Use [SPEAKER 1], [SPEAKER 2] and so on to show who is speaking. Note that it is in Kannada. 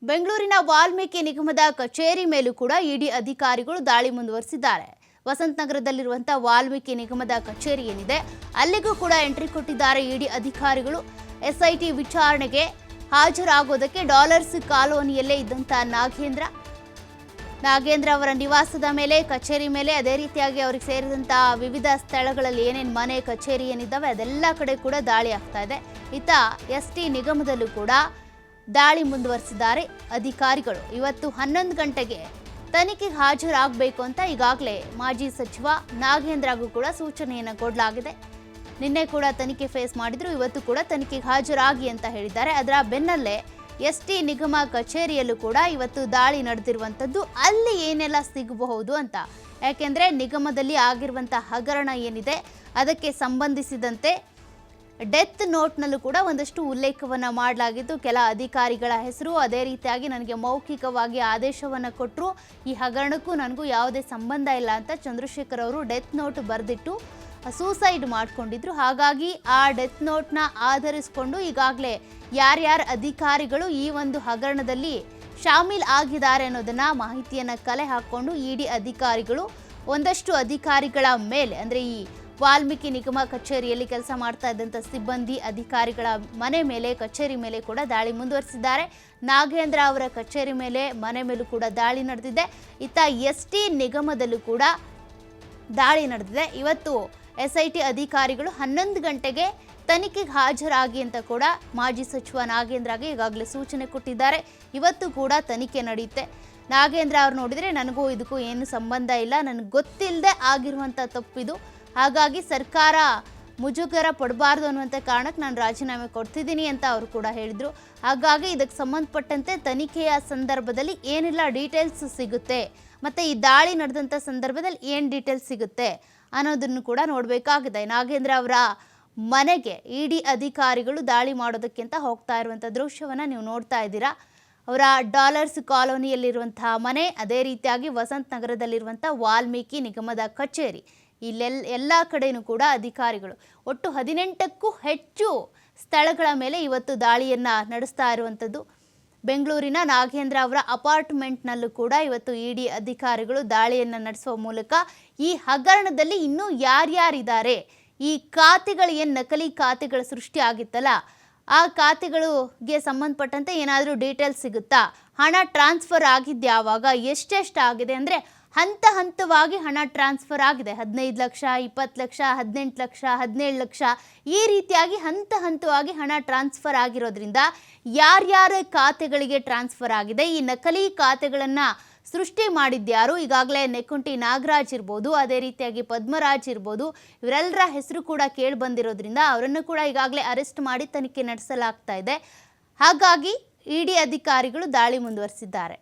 [SPEAKER 1] ಬೆಂಗಳೂರಿನ ವಾಲ್ಮೀಕಿ ನಿಗಮದ ಕಚೇರಿ ಮೇಲೂ ಕೂಡ ಇಡಿ ಅಧಿಕಾರಿಗಳು ದಾಳಿ ಮುಂದುವರಿಸಿದ್ದಾರೆ. ವಸಂತ ನಗರದಲ್ಲಿರುವಂತಹ ವಾಲ್ಮೀಕಿ ನಿಗಮದ ಕಚೇರಿ ಏನಿದೆ ಅಲ್ಲಿಗೂ ಕೂಡ ಎಂಟ್ರಿ ಕೊಟ್ಟಿದ್ದಾರೆ ಇಡಿ ಅಧಿಕಾರಿಗಳು. ಎಸ್ಐಟಿ ವಿಚಾರಣೆಗೆ ಹಾಜರಾಗೋದಕ್ಕೆ ಡಾಲರ್ಸ್ ಕಾಲೋನಿಯಲ್ಲೇ ಇದ್ದಂತ ನಾಗೇಂದ್ರ ಅವರ ನಿವಾಸದ ಮೇಲೆ, ಕಚೇರಿ ಮೇಲೆ, ಅದೇ ರೀತಿಯಾಗಿ ಅವರಿಗೆ ಸೇರಿದಂತಹ ವಿವಿಧ ಸ್ಥಳಗಳಲ್ಲಿ ಏನೇನು ಮನೆ ಕಚೇರಿ ಏನಿದ್ದಾವೆ ಅದೆಲ್ಲ ಕಡೆ ಕೂಡ ದಾಳಿ ಆಗ್ತಾ ಇದೆ. ಇತ್ತ ಎಸ್ಟಿ ನಿಗಮದಲ್ಲೂ ಕೂಡ ದಾಳಿ ಮುಂದುವರಿಸಿದ್ದಾರೆ ಅಧಿಕಾರಿಗಳು. ಇವತ್ತು 11 ಗಂಟೆಗೆ ತನಿಖೆಗೆ ಹಾಜರಾಗಬೇಕು ಅಂತ ಈಗಾಗಲೇ ಮಾಜಿ ಸಚಿವ ನಾಗೇಂದ್ರಗೂ ಕೂಡ ಸೂಚನೆಯನ್ನು ಕೊಡಲಾಗಿದೆ. ನಿನ್ನೆ ಕೂಡ ತನಿಖೆ ಫೇಸ್ ಮಾಡಿದ್ರು, ಇವತ್ತು ಕೂಡ ತನಿಖೆಗೆ ಹಾಜರಾಗಿ ಅಂತ ಹೇಳಿದ್ದಾರೆ. ಅದರ ಬೆನ್ನಲ್ಲೇ ಎಸ್ಟಿ ನಿಗಮ ಕಚೇರಿಯಲ್ಲೂ ಕೂಡ ಇವತ್ತು ದಾಳಿ ನಡೆದಿರುವಂಥದ್ದು. ಅಲ್ಲಿ ಏನೆಲ್ಲ ಸಿಗಬಹುದು ಅಂತ, ಯಾಕೆಂದರೆ ನಿಗಮದಲ್ಲಿ ಆಗಿರುವಂಥ ಹಗರಣ ಏನಿದೆ ಅದಕ್ಕೆ ಸಂಬಂಧಿಸಿದಂತೆ ಡೆತ್ ನೋಟ್ನಲ್ಲೂ ಕೂಡ ಒಂದಷ್ಟು ಉಲ್ಲೇಖವನ್ನು ಮಾಡಲಾಗಿದ್ದು, ಕೆಲ ಅಧಿಕಾರಿಗಳ ಹೆಸರು, ಅದೇ ರೀತಿಯಾಗಿ ನನಗೆ ಮೌಖಿಕವಾಗಿ ಆದೇಶವನ್ನು ಕೊಟ್ಟರು, ಈ ಹಗರಣಕ್ಕೂ ನನಗೂ ಯಾವುದೇ ಸಂಬಂಧ ಇಲ್ಲ ಅಂತ ಚಂದ್ರಶೇಖರ್ ಅವರು ಡೆತ್ ನೋಟ್ ಬರೆದಿಟ್ಟು ಸೂಸೈಡ್ ಮಾಡಿಕೊಂಡಿದ್ರು. ಹಾಗಾಗಿ ಆ ಡೆತ್ ನೋಟ್ನ ಆಧರಿಸಿಕೊಂಡು ಈಗಾಗಲೇ ಯಾರ್ಯಾರ ಅಧಿಕಾರಿಗಳು ಈ ಒಂದು ಹಗರಣದಲ್ಲಿ ಶಾಮೀಲ್ ಆಗಿದ್ದಾರೆ ಅನ್ನೋದನ್ನ ಮಾಹಿತಿಯನ್ನು ಕಲೆ ಹಾಕ್ಕೊಂಡು ಇಡಿ ಅಧಿಕಾರಿಗಳು ಒಂದಷ್ಟು ಅಧಿಕಾರಿಗಳ ಮೇಲೆ, ಅಂದರೆ ಈ ವಾಲ್ಮೀಕಿ ನಿಗಮ ಕಚೇರಿಯಲ್ಲಿ ಕೆಲಸ ಮಾಡ್ತಾ ಇದ್ದಂಥ ಸಿಬ್ಬಂದಿ ಅಧಿಕಾರಿಗಳ ಮನೆ ಮೇಲೆ, ಕಚೇರಿ ಮೇಲೆ ಕೂಡ ದಾಳಿ ಮುಂದುವರಿಸಿದ್ದಾರೆ. ನಾಗೇಂದ್ರ ಅವರ ಕಚೇರಿ ಮೇಲೆ, ಮನೆ ಮೇಲೂ ಕೂಡ ದಾಳಿ ನಡೆದಿದೆ. ಇತ್ತ ಎಸ್ಟಿ ನಿಗಮದಲ್ಲೂ ಕೂಡ ದಾಳಿ ನಡೆದಿದೆ. ಇವತ್ತು ಎಸ್ಐಟಿ ಅಧಿಕಾರಿಗಳು 11 ಗಂಟೆಗೆ ತನಿಖೆಗೆ ಹಾಜರಾಗಿ ಅಂತ ಕೂಡ ಮಾಜಿ ಸಚಿವ ನಾಗೇಂದ್ರಗೆ ಈಗಾಗಲೇ ಸೂಚನೆ ಕೊಟ್ಟಿದ್ದಾರೆ. ಇವತ್ತು ಕೂಡ ತನಿಖೆ ನಡೆಯುತ್ತೆ. ನಾಗೇಂದ್ರ ಅವ್ರು ನೋಡಿದರೆ ನನಗೂ ಇದಕ್ಕೂ ಏನು ಸಂಬಂಧ ಇಲ್ಲ, ನನಗೆ ಗೊತ್ತಿಲ್ಲದೆ ಆಗಿರುವಂಥ ತಪ್ಪಿದು, ಹಾಗಾಗಿ ಸರ್ಕಾರ ಮುಜುಗರ ಪಡಬಾರ್ದು ಅನ್ನುವಂಥ ಕಾರಣಕ್ಕೆ ನಾನು ರಾಜೀನಾಮೆ ಕೊಡ್ತಿದ್ದೀನಿ ಅಂತ ಅವರು ಕೂಡ ಹೇಳಿದರು. ಹಾಗಾಗಿ ಇದಕ್ಕೆ ಸಂಬಂಧಪಟ್ಟಂತೆ ತನಿಖೆಯ ಸಂದರ್ಭದಲ್ಲಿ ಏನೆಲ್ಲ ಡೀಟೇಲ್ಸ್ ಸಿಗುತ್ತೆ ಮತ್ತು ಈ ದಾಳಿ ನಡೆದಂಥ ಸಂದರ್ಭದಲ್ಲಿ ಏನು ಡೀಟೇಲ್ಸ್ ಸಿಗುತ್ತೆ ಅನ್ನೋದನ್ನು ಕೂಡ ನೋಡಬೇಕಾಗಿದೆ. ನಾಗೇಂದ್ರ ಅವರ ಮನೆಗೆ ಇಡಿ ಅಧಿಕಾರಿಗಳು ದಾಳಿ ಮಾಡೋದಕ್ಕಿಂತ ಹೋಗ್ತಾ ಇರುವಂಥ ದೃಶ್ಯವನ್ನು ನೀವು ನೋಡ್ತಾ ಇದ್ದೀರಾ. ಅವರ ಡಾಲರ್ಸ್ ಕಾಲೋನಿಯಲ್ಲಿರುವಂತಹ ಮನೆ, ಅದೇ ರೀತಿಯಾಗಿ ವಸಂತ ನಗರದಲ್ಲಿರುವಂಥ ವಾಲ್ಮೀಕಿ ನಿಗಮದ ಕಚೇರಿ, ಎಲ್ಲ ಕಡೆಯೂ ಕೂಡ ಅಧಿಕಾರಿಗಳು ಒಟ್ಟು 18ಕ್ಕೂ ಹೆಚ್ಚು ಸ್ಥಳಗಳ ಮೇಲೆ ಇವತ್ತು ದಾಳಿಯನ್ನು ನಡೆಸ್ತಾ ಇರುವಂಥದ್ದು. ಬೆಂಗಳೂರಿನ ನಾಗೇಂದ್ರ ಅವರ ಅಪಾರ್ಟ್ಮೆಂಟ್ನಲ್ಲೂ ಕೂಡ ಇವತ್ತು ಇಡಿ ಅಧಿಕಾರಿಗಳು ದಾಳಿಯನ್ನು ನಡೆಸುವ ಮೂಲಕ ಈ ಹಗರಣದಲ್ಲಿ ಇನ್ನೂ ಯಾರ್ಯಾರಿದ್ದಾರೆ, ಈ ಖಾತೆಗಳು ಏನು ನಕಲಿ ಖಾತೆಗಳ ಸೃಷ್ಟಿ ಆಗಿತ್ತಲ್ಲ, ಆ ಖಾತೆಗಳಿಗೆ ಸಂಬಂಧಪಟ್ಟಂತೆ ಏನಾದರೂ ಡೀಟೇಲ್ಸ್ ಸಿಗುತ್ತಾ, ಹಣ ಟ್ರಾನ್ಸ್ಫರ್ ಆಗಿದ್ದು ಯಾವಾಗ, ಎಷ್ಟೆಷ್ಟು ಆಗಿದೆ, ಅಂದರೆ ಹಂತ ಹಂತವಾಗಿ ಹಣ ಟ್ರಾನ್ಸ್ಫರ್ ಆಗಿದೆ. 15 ಲಕ್ಷ, 20 ಲಕ್ಷ, 18 ಲಕ್ಷ, 17 ಲಕ್ಷ, ಈ ರೀತಿಯಾಗಿ ಹಂತ ಹಂತವಾಗಿ ಹಣ ಟ್ರಾನ್ಸ್ಫರ್ ಆಗಿರೋದ್ರಿಂದ ಯಾರ್ಯಾರ ಖಾತೆಗಳಿಗೆ ಟ್ರಾನ್ಸ್ಫರ್ ಆಗಿದೆ, ಈ ನಕಲಿ ಖಾತೆಗಳನ್ನು ಸೃಷ್ಟಿ ಮಾಡಿದ್ಯಾರು, ಈಗಾಗಲೇ ನೆಕ್ಕುಂಟಿ ನಾಗರಾಜ್ ಇರ್ಬೋದು, ಅದೇ ರೀತಿಯಾಗಿ ಪದ್ಮರಾಜ್ ಇರ್ಬೋದು, ಇವರೆಲ್ಲರ ಹೆಸರು ಕೂಡ ಕೇಳಿ ಬಂದಿರೋದ್ರಿಂದ ಅವರನ್ನು ಕೂಡ ಈಗಾಗಲೇ ಅರೆಸ್ಟ್ ಮಾಡಿ ತನಿಖೆ ನಡೆಸಲಾಗ್ತಾ ಇದೆ. ಹಾಗಾಗಿ ಇಡಿ ಅಧಿಕಾರಿಗಳು ದಾಳಿ ಮುಂದುವರಿಸಿದ್ದಾರೆ.